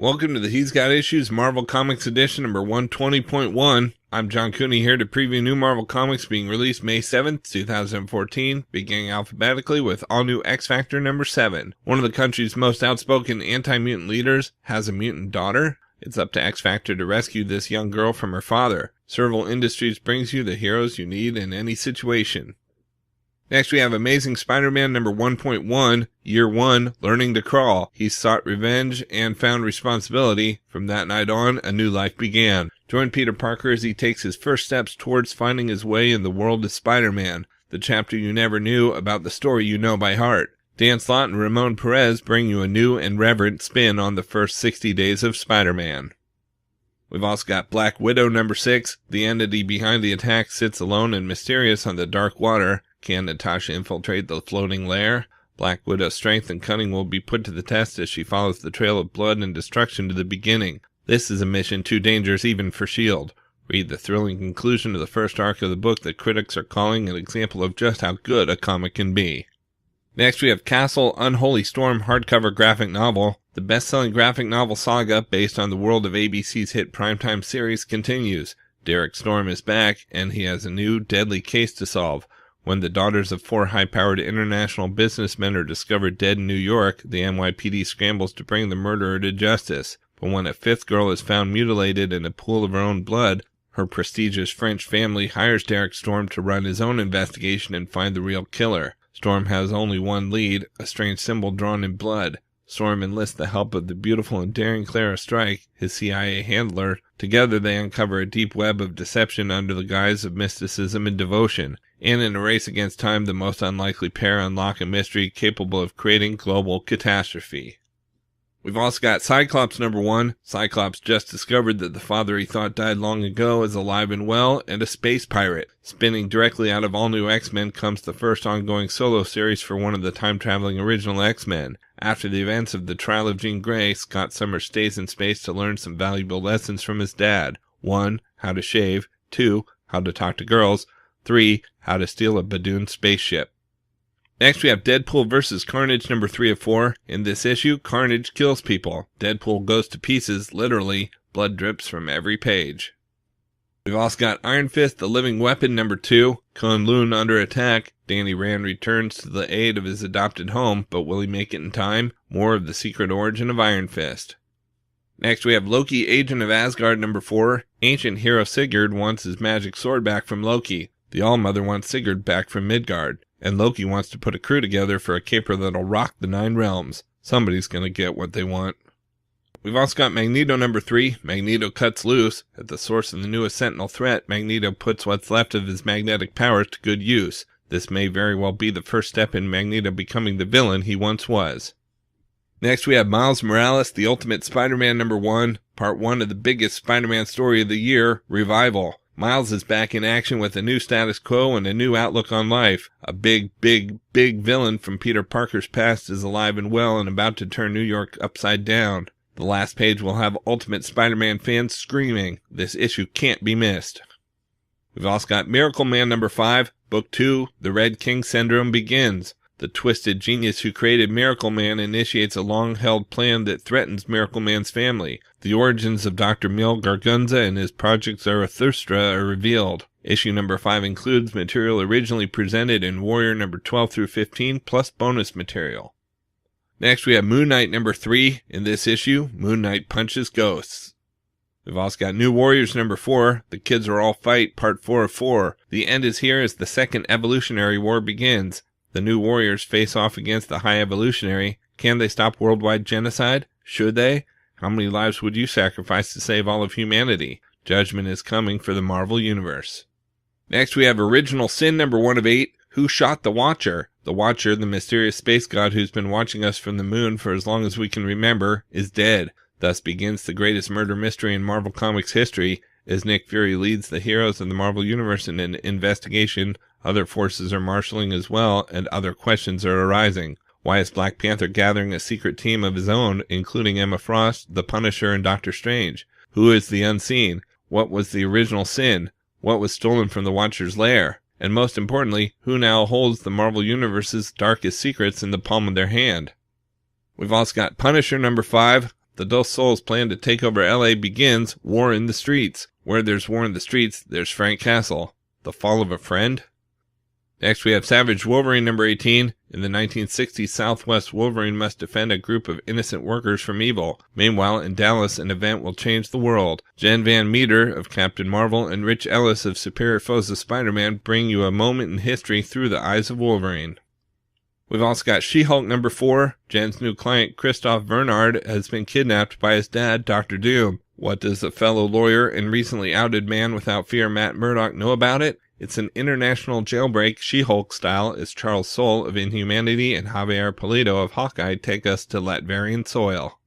Welcome to the He's Got Issues Marvel Comics Edition number 120.1. I'm John Cooney here to preview new Marvel Comics being released May 7th, 2014, beginning alphabetically with all-new X-Factor number 7. One of the country's most outspoken anti-mutant leaders has a mutant daughter. It's up to X-Factor to rescue this young girl from her father. Serval Industries brings you the heroes you need in any situation. Next we have Amazing Spider-Man number 1.1, Year 1, Learning to Crawl. He sought revenge and found responsibility. From that night on, a new life began. Join Peter Parker as he takes his first steps towards finding his way in the world of Spider-Man, the chapter you never knew about the story you know by heart. Dan Slott and Ramon Perez bring you a new and reverent spin on the first 60 days of Spider-Man. We've also got Black Widow number 6. The entity behind the attack sits alone and mysterious on the dark water. Can Natasha infiltrate the floating lair? Black Widow's strength and cunning will be put to the test as she follows the trail of blood and destruction to the beginning. This is a mission too dangerous even for S.H.I.E.L.D. Read the thrilling conclusion to the first arc of the book that critics are calling an example of just how good a comic can be. Next we have Castle Unholy Storm hardcover graphic novel. The best-selling graphic novel saga based on the world of ABC's hit primetime series continues. Derek Storm is back, and he has a new, deadly case to solve. When the daughters of 4 high-powered international businessmen are discovered dead in New York, the NYPD scrambles to bring the murderer to justice. But when a 5th girl is found mutilated in a pool of her own blood, her prestigious French family hires Derek Storm to run his own investigation and find the real killer. Storm has only one lead, a strange symbol drawn in blood. Storm enlists the help of the beautiful and daring Clara Strike, his CIA handler. Together they uncover a deep web of deception under the guise of mysticism and devotion. And in a race against time, the most unlikely pair unlock a mystery capable of creating global catastrophe. We've also got Cyclops number 1. Cyclops just discovered that the father he thought died long ago is alive and well, and a space pirate. Spinning directly out of All New X-Men comes the first ongoing solo series for one of the time-traveling original X-Men. After the events of the trial of Jean Grey, Scott Summers stays in space to learn some valuable lessons from his dad. 1. How to shave. 2. How to talk to girls. 3. How to steal a Badoon spaceship. Next we have Deadpool Vs Carnage number 3 of 4. In this issue, Carnage kills people. Deadpool goes to pieces, literally. Blood drips from every page. We've also got Iron Fist, the Living Weapon number 2. Kunlun under attack. Danny Rand returns to the aid of his adopted home, but will he make it in time? More of the secret origin of Iron Fist. Next we have Loki, Agent of Asgard number 4. Ancient hero Sigurd wants his magic sword back from Loki. The All-Mother wants Sigurd back from Midgard. And Loki wants to put a crew together for a caper that'll rock the 9 realms. Somebody's gonna get what they want. We've also got Magneto number 3. Magneto cuts loose. At the source of the newest Sentinel threat, Magneto puts what's left of his magnetic powers to good use. This may very well be the first step in Magneto becoming the villain he once was. Next we have Miles Morales, the Ultimate Spider-Man number 1. Part 1 of the biggest Spider-Man story of the year, Revival. Miles is back in action with a new status quo and a new outlook on life. A big villain from Peter Parker's past is alive and well and about to turn New York upside down. The last page will have Ultimate Spider-Man fans screaming. This issue can't be missed. We've also got Miracleman number 5. Book 2, The Red King Syndrome begins. The twisted genius who created Miracleman initiates a long-held plan that threatens Miracleman's family. The origins of Dr. Mil Gargunza and his Project Zarathustra are revealed. Issue number 5 includes material originally presented in Warrior number 12 through 15, plus bonus material. Next we have Moon Knight number 3. In this issue, Moon Knight punches ghosts. We've also got New Warriors number 4, The Kids Are All Fight, part 4 of 4. The end is here as the second evolutionary war begins. The New Warriors face off against the High Evolutionary. Can they stop worldwide genocide? Should they? How many lives would you sacrifice to save all of humanity? Judgment is coming for the Marvel Universe. Next we have Original Sin number 1 of 8. Who shot the Watcher? The Watcher, the mysterious space god who's been watching us from the moon for as long as we can remember, is dead. Thus begins the greatest murder mystery in Marvel Comics history. As Nick Fury leads the heroes of the Marvel Universe in an investigation, other forces are marshalling as well, and other questions are arising. Why is Black Panther gathering a secret team of his own, including Emma Frost, the Punisher, and Doctor Strange? Who is the Unseen? What was the original sin? What was stolen from the Watcher's lair? And most importantly, who now holds the Marvel Universe's darkest secrets in the palm of their hand? We've also got Punisher number 5. The Dos Souls plan to take over LA begins War in the Streets. Where there's war in the streets, there's Frank Castle. The fall of a friend? Next we have Savage Wolverine number 18. In the 1960s Southwest, Wolverine must defend a group of innocent workers from evil. Meanwhile, in Dallas, an event will change the world. Jen Van Meter of Captain Marvel and Rich Ellis of Superior Foes of Spider-Man bring you a moment in history through the eyes of Wolverine. We've also got She-Hulk number 4. Jen's new client, Christoph Bernard, has been kidnapped by his dad, Dr. Doom. What does the fellow lawyer and recently outed man without fear, Matt Murdock, know about it? It's an international jailbreak, She-Hulk style, as Charles Soule of Inhumanity and Javier Pulido of Hawkeye take us to Latvian soil.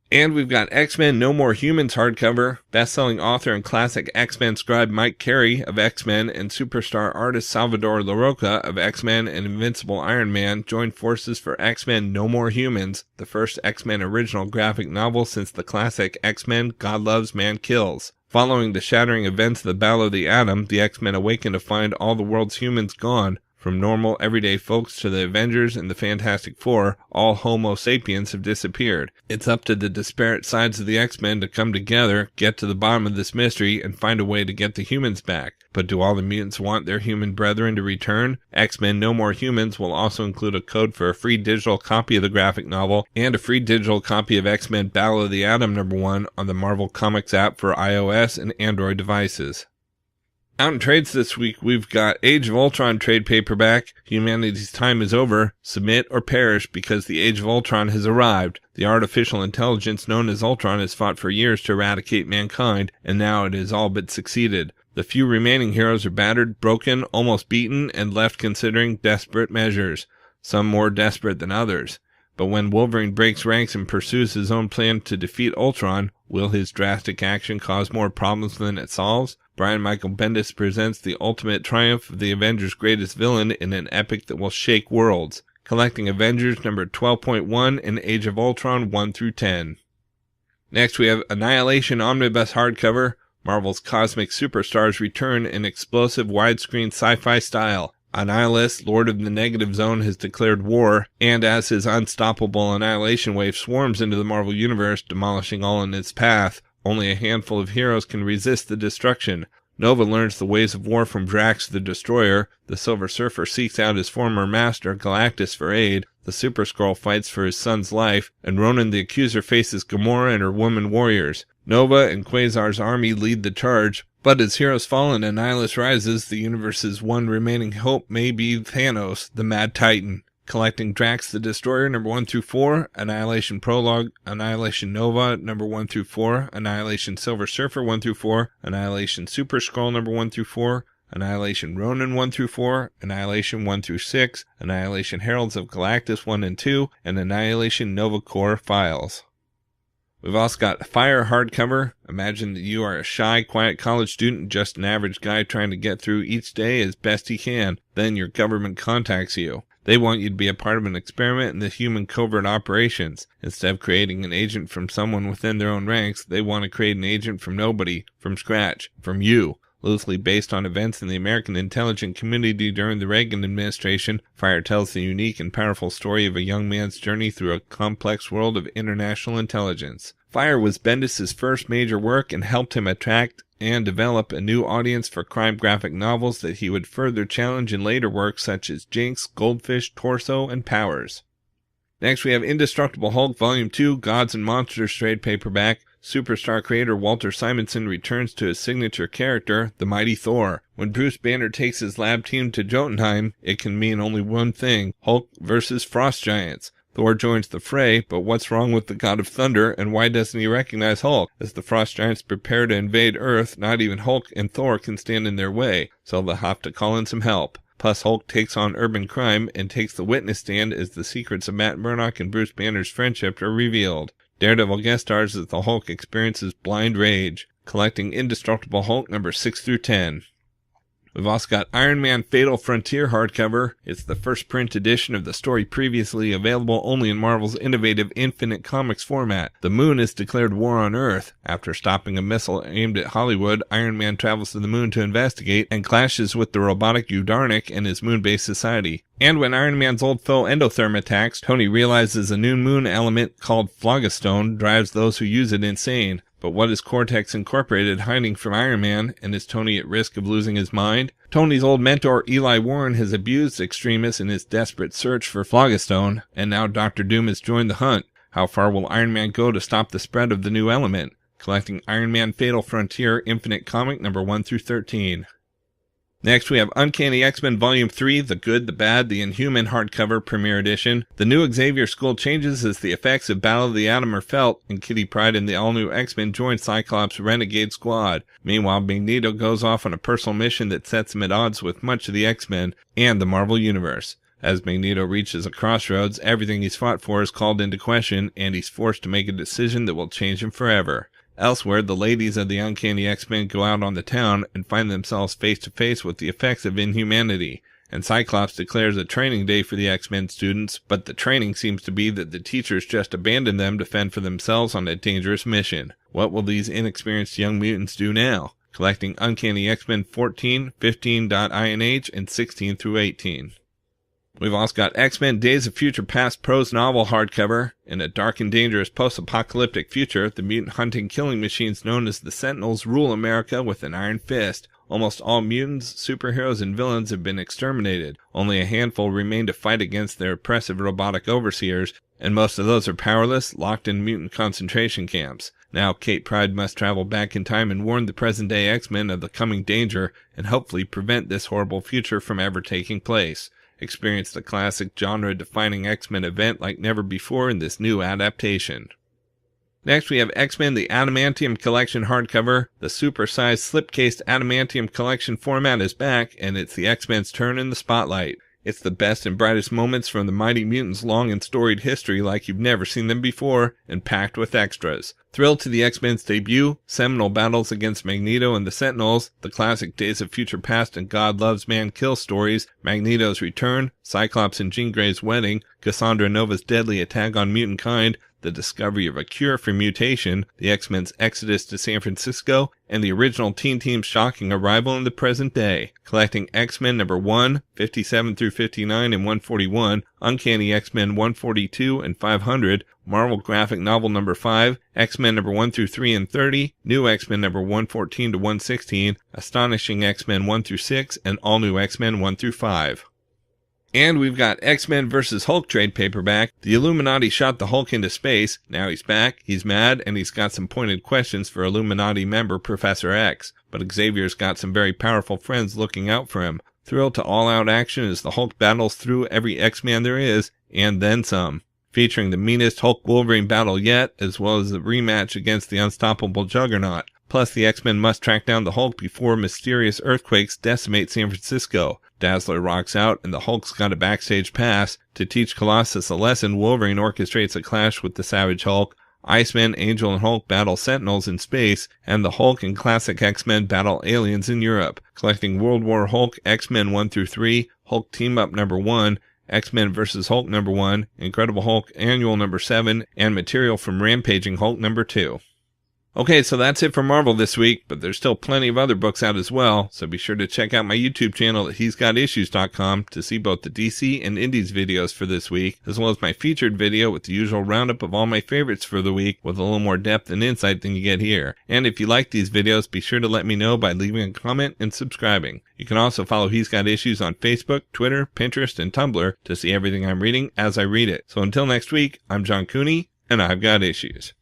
And we've got X-Men No More Humans hardcover. Best-selling author and classic X-Men scribe Mike Carey of X-Men and superstar artist Salvador Larroca of X-Men and Invincible Iron Man join forces for X-Men No More Humans, the first X-Men original graphic novel since the classic X-Men God Loves, Man Kills. Following the shattering events of the Battle of the Atom, the X-Men awaken to find all the world's humans gone. From normal, everyday folks to the Avengers and the Fantastic Four, all Homo sapiens have disappeared. It's up to the disparate sides of the X-Men to come together, get to the bottom of this mystery, and find a way to get the humans back. But do all the mutants want their human brethren to return? X-Men No More Humans will also include a code for a free digital copy of the graphic novel and a free digital copy of X-Men Battle of the Atom #1 on the Marvel Comics app for iOS and Android devices. Out in trades this week, we've got Age of Ultron trade paperback. Humanity's time is over. Submit or perish because the Age of Ultron has arrived. The artificial intelligence known as Ultron has fought for years to eradicate mankind, and now it has all but succeeded. The few remaining heroes are battered, broken, almost beaten, and left considering desperate measures. Some more desperate than others. But when Wolverine breaks ranks and pursues his own plan to defeat Ultron, will his drastic action cause more problems than it solves? Brian Michael Bendis presents the ultimate triumph of the Avengers' greatest villain in an epic that will shake worlds. Collecting Avengers number 12.1 and Age of Ultron 1-10. Next we have Annihilation Omnibus hardcover. Marvel's cosmic superstars return in explosive widescreen sci-fi style. Annihilus, Lord of the Negative Zone, has declared war, and as his unstoppable annihilation wave swarms into the Marvel Universe, demolishing all in its path, only a handful of heroes can resist the destruction. Nova learns the ways of war from Drax the Destroyer, the Silver Surfer seeks out his former master, Galactus, for aid, the Super Skrull fights for his son's life, and Ronan the Accuser faces Gamora and her woman warriors. Nova and Quasar's army lead the charge, but as heroes fall and Annihilus rises, the universe's one remaining hope may be Thanos, the Mad Titan. Collecting Drax the Destroyer number 1-4, Annihilation Prologue, Annihilation Nova number 1-4, Annihilation Silver Surfer 1-4, Annihilation Super Skrull number 1-4, Annihilation Ronan 1-4, Annihilation 1-6, Annihilation Heralds of Galactus 1 and 2, and Annihilation Nova Corps Files. We've also got Fire hardcover. Imagine that you are a shy, quiet college student, just an average guy trying to get through each day as best he can. Then your government contacts you. They want you to be a part of an experiment in the human covert operations. Instead of creating an agent from someone within their own ranks, they want to create an agent from nobody, from scratch, from you. Loosely based on events in the American intelligence community during the Reagan administration, Fire tells the unique and powerful story of a young man's journey through a complex world of international intelligence. Fire was Bendis' first major work and helped him attract and develop a new audience for crime graphic novels that he would further challenge in later works such as Jinx, Goldfish, Torso, and Powers. Next we have Indestructible Hulk Volume 2, Gods and Monsters trade paperback. Superstar creator Walter Simonson returns to his signature character, the Mighty Thor. When Bruce Banner takes his lab team to Jotunheim, it can mean only one thing: Hulk versus Frost Giants. Thor joins the fray, but what's wrong with the God of Thunder, and why doesn't he recognize Hulk? As the Frost Giants prepare to invade Earth, not even Hulk and Thor can stand in their way, so they'll have to call in some help. Plus, Hulk takes on urban crime and takes the witness stand as the secrets of Matt Murdock and Bruce Banner's friendship are revealed. Daredevil guest stars as the Hulk experiences blind rage. Collecting Indestructible Hulk number 6-10. We've also got Iron Man Fatal Frontier hardcover. It's the first print edition of the story previously available only in Marvel's innovative Infinite Comics format. The moon has declared war on Earth. After stopping a missile aimed at Hollywood, Iron Man travels to the moon to investigate and clashes with the robotic Udarnik and his moon-based society. And when Iron Man's old foe Endotherm attacks, Tony realizes a new moon element called Phlogiston drives those who use it insane. But what is Cortex Incorporated hiding from Iron Man, and is Tony at risk of losing his mind? Tony's old mentor Eli Warren has abused extremists in his desperate search for Phlogiston, and now Dr. Doom has joined the hunt. How far will Iron Man go to stop the spread of the new element? Collecting Iron Man Fatal Frontier Infinite Comic number 1 through 13. Next, we have Uncanny X-Men Volume 3, The Good, the Bad, the Inhuman hardcover premiere edition. The new Xavier School changes as the effects of Battle of the Atom are felt, and Kitty Pryde and the all-new X-Men join Cyclops' renegade squad. Meanwhile, Magneto goes off on a personal mission that sets him at odds with much of the X-Men and the Marvel Universe. As Magneto reaches a crossroads, everything he's fought for is called into question, and he's forced to make a decision that will change him forever. Elsewhere, the ladies of the Uncanny X-Men go out on the town and find themselves face-to-face with the effects of inhumanity, and Cyclops declares a training day for the X-Men students, but the training seems to be that the teachers just abandoned them to fend for themselves on a dangerous mission. What will these inexperienced young mutants do now? Collecting Uncanny X-Men 14, 15.INH, and 16 through 18. We've also got X-Men Days of Future Past prose novel hardcover. In a dark and dangerous post-apocalyptic future, the mutant hunting killing machines known as the Sentinels rule America with an iron fist. Almost all mutants, superheroes, and villains have been exterminated. Only a handful remain to fight against their oppressive robotic overseers, and most of those are powerless, locked in mutant concentration camps. Now Kate Pryde must travel back in time and warn the present-day X-Men of the coming danger, and hopefully prevent this horrible future from ever taking place. Experience the classic genre-defining X-Men event like never before in this new adaptation. Next, we have X-Men The Adamantium Collection hardcover. The super-sized slip-cased Adamantium Collection format is back, and it's the X-Men's turn in the spotlight. It's the best and brightest moments from the Mighty Mutants' long and storied history like you've never seen them before, and packed with extras. Thrilled to the X-Men's debut, seminal battles against Magneto and the Sentinels, the classic Days of Future Past and God Loves Man Kill stories, Magneto's return, Cyclops and Jean Grey's wedding, Cassandra Nova's deadly attack on mutant kind, the discovery of a cure for mutation, the X-Men's exodus to San Francisco, and the original Teen Team's shocking arrival in the present day. Collecting X-Men number 1, 57 through 59 and 141, Uncanny X-Men 142 and 500, Marvel Graphic Novel number 5, X-Men number 1 through 3 and 30, New X-Men number 114 to 116, Astonishing X-Men 1 through 6, and All New X-Men 1 through 5. And we've got X-Men vs. Hulk trade paperback. The Illuminati shot the Hulk into space. Now he's back, he's mad, and he's got some pointed questions for Illuminati member Professor X. But Xavier's got some very powerful friends looking out for him. Thrilled to all-out action as the Hulk battles through every X-Man there is, and then some. Featuring the meanest Hulk-Wolverine battle yet, as well as the rematch against the unstoppable Juggernaut. Plus, the X-Men must track down the Hulk before mysterious earthquakes decimate San Francisco. Dazzler rocks out, and the Hulk's got a backstage pass. To teach Colossus a lesson, Wolverine orchestrates a clash with the Savage Hulk. Iceman, Angel, and Hulk battle Sentinels in space, and the Hulk and classic X-Men battle aliens in Europe. Collecting World War Hulk X-Men 1 through 3, Hulk Team Up number 1, X-Men vs. Hulk number 1, Incredible Hulk Annual number 7, and material from Rampaging Hulk number 2. Okay, so that's it for Marvel this week, but there's still plenty of other books out as well, so be sure to check out my YouTube channel at he'sgotissues.com to see both the DC and Indies videos for this week, as well as my featured video with the usual roundup of all my favorites for the week with a little more depth and insight than you get here. And if you like these videos, be sure to let me know by leaving a comment and subscribing. You can also follow He's Got Issues on Facebook, Twitter, Pinterest, and Tumblr to see everything I'm reading as I read it. So until next week, I'm John Cooney, and I've got issues.